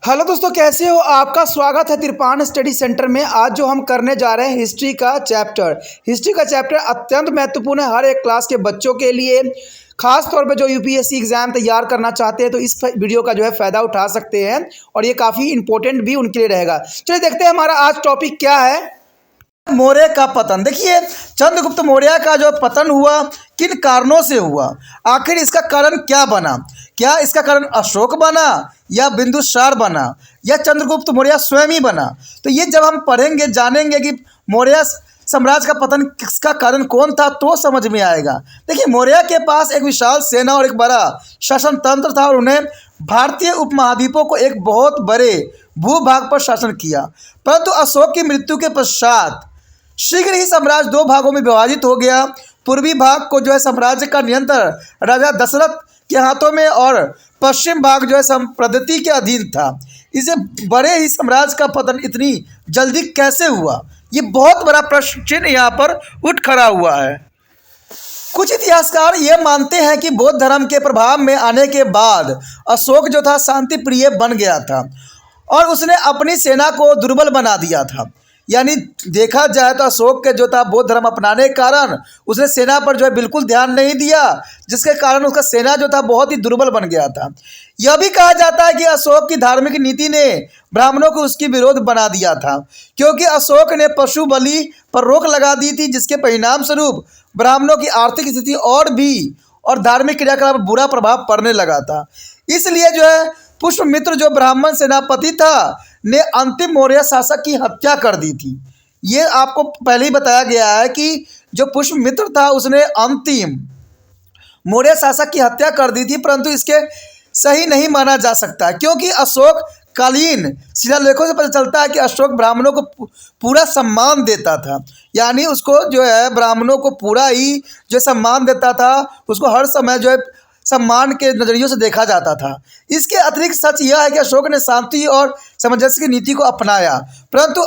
Hello दोस्तों, कैसे हो? आपका स्वागत है तिरपान स्टडी सेंटर में। आज जो हम करने जा रहे हैं हिस्ट्री का चैप्टर अत्यंत महत्वपूर्ण है हर एक क्लास के बच्चों के लिए। खास तौर पे जो यूपीएससी एग्जाम तैयार करना चाहते हैं तो इस वीडियो का जो है फ़ायदा उठा सकते हैं और ये काफ़ी इंपॉर्टेंट भी उनके लिए रहेगा। चलिए देखते हैं हमारा आज टॉपिक क्या है। मौर्य का पतन। देखिए, चंद्रगुप्त मौर्य का जो पतन हुआ किन कारणों से हुआ, आखिर इसका कारण क्या बना? क्या इसका कारण अशोक बना या बिंदुसार बना या चंद्रगुप्त मौर्य स्वयं ही बना? तो ये जब हम पढ़ेंगे जानेंगे कि मौर्य साम्राज्य का पतन किसका कारण कौन था तो समझ में आएगा। देखिए, मौर्य के पास एक विशाल सेना और एक बड़ा शासन तंत्र था और उन्हें भारतीय उपमहाद्वीपों को एक बहुत बड़े भूभाग पर शासन किया। परंतु अशोक की मृत्यु के पश्चात शीघ्र ही साम्राज्य दो भागों में विभाजित हो गया। पूर्वी भाग को जो है साम्राज्य का नियंत्रण राजा दशरथ के हाथों में और पश्चिम भाग जो है संप्रदत्ति के अधीन था। इसे बड़े ही साम्राज्य का पतन इतनी जल्दी कैसे हुआ, ये बहुत बड़ा प्रश्न चिन्ह यहाँ पर उठ खड़ा हुआ है। कुछ इतिहासकार ये मानते हैं कि बौद्ध धर्म के प्रभाव में आने के बाद अशोक जो था शांति प्रिय बन गया था और उसने अपनी सेना को दुर्बल बना दिया था। यानी देखा जाए तो अशोक के जो था बौद्ध धर्म अपनाने के कारण उसने सेना पर जो है बिल्कुल ध्यान नहीं दिया, जिसके कारण उसका सेना जो था बहुत ही दुर्बल बन गया था। यह भी कहा जाता है कि अशोक की धार्मिक नीति ने ब्राह्मणों को उसकी विरोध बना दिया था, क्योंकि अशोक ने पशु बलि पर रोक लगा दी थी, जिसके परिणाम स्वरूप ब्राह्मणों की आर्थिक स्थिति और धार्मिक क्रियाकलाप पर बुरा प्रभाव पड़ने लगा था। इसलिए जो है पुष्यमित्र जो ब्राह्मण सेनापति था ने अंतिम मौर्य शासक की हत्या कर दी थी। ये आपको पहले ही बताया गया है कि जो पुष्यमित्र था उसने अंतिम मौर्य शासक की हत्या कर दी थी, परंतु इसके सही नहीं माना जा सकता, क्योंकि अशोक कालीन शिलालेखों से पता चलता है कि अशोक ब्राह्मणों को पूरा सम्मान देता था। यानी उसको जो है ब्राह्मणों को पूरा ही जो सम्मान देता था, उसको हर समय जो है सम्मान के नज़रियों से देखा जाता था। इसके अतिरिक्त सच यह है कि अशोक ने शांति और सामंजस्य की नीति को अपनाया, परंतु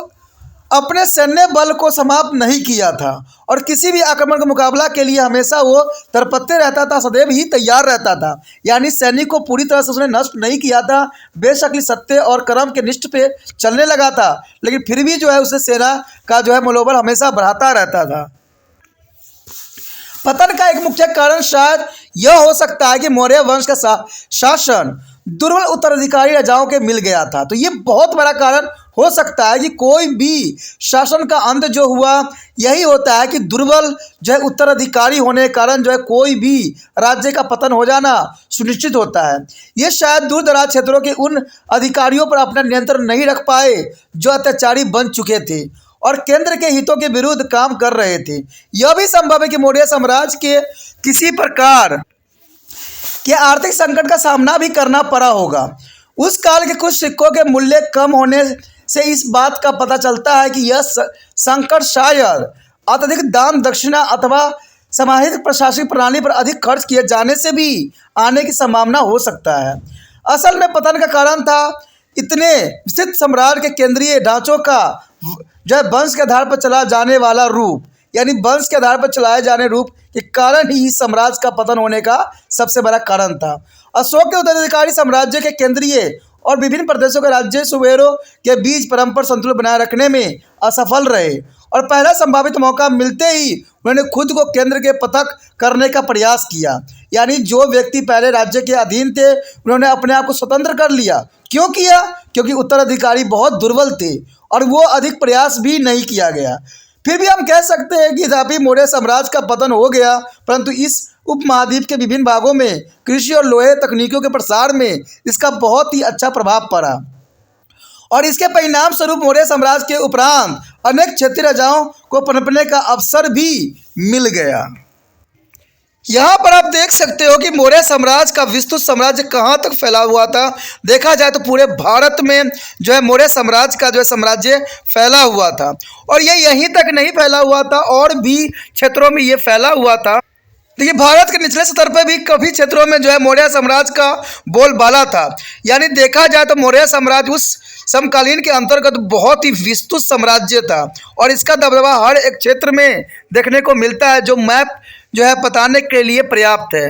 अपने सैन्य बल को समाप्त नहीं किया था और किसी भी आक्रमण का मुकाबला के लिए हमेशा वो तरपत्ते रहता था, सदैव ही तैयार रहता था। यानी सैनिक को पूरी तरह से उसने नष्ट नहीं किया था, बेशक सत्य और कर्म के निष्ठ पे चलने लगा था, लेकिन फिर भी जो है उसने सेना का जो है मनोबल हमेशा बढ़ाता रहता था। पतन का एक मुख्य कारण शायद यह हो सकता है कि मौर्य वंश का शासन दुर्बल उत्तराधिकारी राजाओं के मिल गया था। तो ये बहुत बड़ा कारण हो सकता है कि कोई भी शासन का अंत जो हुआ यही होता है कि दुर्बल जो है उत्तराधिकारी होने के कारण जो है कोई भी राज्य का पतन हो जाना सुनिश्चित होता है। ये शायद दूर दराज क्षेत्रों के उन अधिकारियों पर अपना नियंत्रण नहीं रख पाए जो अत्याचारी बन चुके थे और केंद्र के हितों के विरुद्ध काम कर रहे थे। यह भी संभव है कि मौर्य साम्राज्य के किसी प्रकार के आर्थिक संकट का सामना भी करना पड़ा होगा। उस काल के कुछ सिक्कों के मूल्य कम होने से इस बात का पता चलता है कि यह संकट शायद अत्यधिक दान दक्षिणा अथवा समाहित प्रशासनिक प्रणाली पर अधिक खर्च किए जाने से भी आने की संभावना हो सकता है। असल में पतन का कारण था इतने विस्तृत साम्राज्य के केंद्रीय ढांचों का जो है वंश के आधार पर चला जाने वाला रूप, यानी वंश के आधार पर चलाए जाने रूप के कारण ही साम्राज्य का पतन होने का सबसे बड़ा कारण था। अशोक के उत्तराधिकारी साम्राज्य के केंद्रीय और विभिन्न प्रदेशों के राज्य सुबेरों के बीच परस्पर संतुलन बनाए रखने में असफल रहे और पहला संभावित मौका मिलते ही उन्होंने खुद को केंद्र के पृथक करने का प्रयास किया। यानी जो व्यक्ति पहले राज्य के अधीन थे उन्होंने अपने आप को स्वतंत्र कर लिया। क्यों किया? क्योंकि उत्तराधिकारी बहुत दुर्बल थे और वो अधिक प्रयास भी नहीं किया गया। फिर भी हम कह सकते हैं कि यद्यपि मौर्य साम्राज्य का पतन हो गया, परंतु इस उपमहाद्वीप के विभिन्न भागों में कृषि और लोहे तकनीकों के प्रसार में इसका बहुत ही अच्छा प्रभाव पड़ा और इसके परिणाम स्वरूप मौर्य साम्राज्य के उपरांत अनेक क्षेत्रीय राजाओं को पनपने का अवसर भी मिल गया। यहाँ पर आप देख सकते हो कि मौर्य साम्राज्य का विस्तृत साम्राज्य कहाँ तक फैला हुआ था। देखा जाए तो पूरे भारत में जो है मौर्य साम्राज्य का जो है साम्राज्य फैला हुआ था और ये यहीं तक नहीं फैला हुआ था, और भी क्षेत्रों में ये फैला हुआ था। देखिए, भारत के निचले स्तर पर भी काफ़ी क्षेत्रों में जो है मौर्य साम्राज्य का बोलबाला था। यानी देखा जाए तो मौर्य साम्राज्य उस समकालीन के अंतर्गत बहुत ही विस्तृत साम्राज्य था और इसका दबदबा हर एक क्षेत्र में देखने को मिलता है, जो मैप जो है बताने के लिए पर्याप्त है।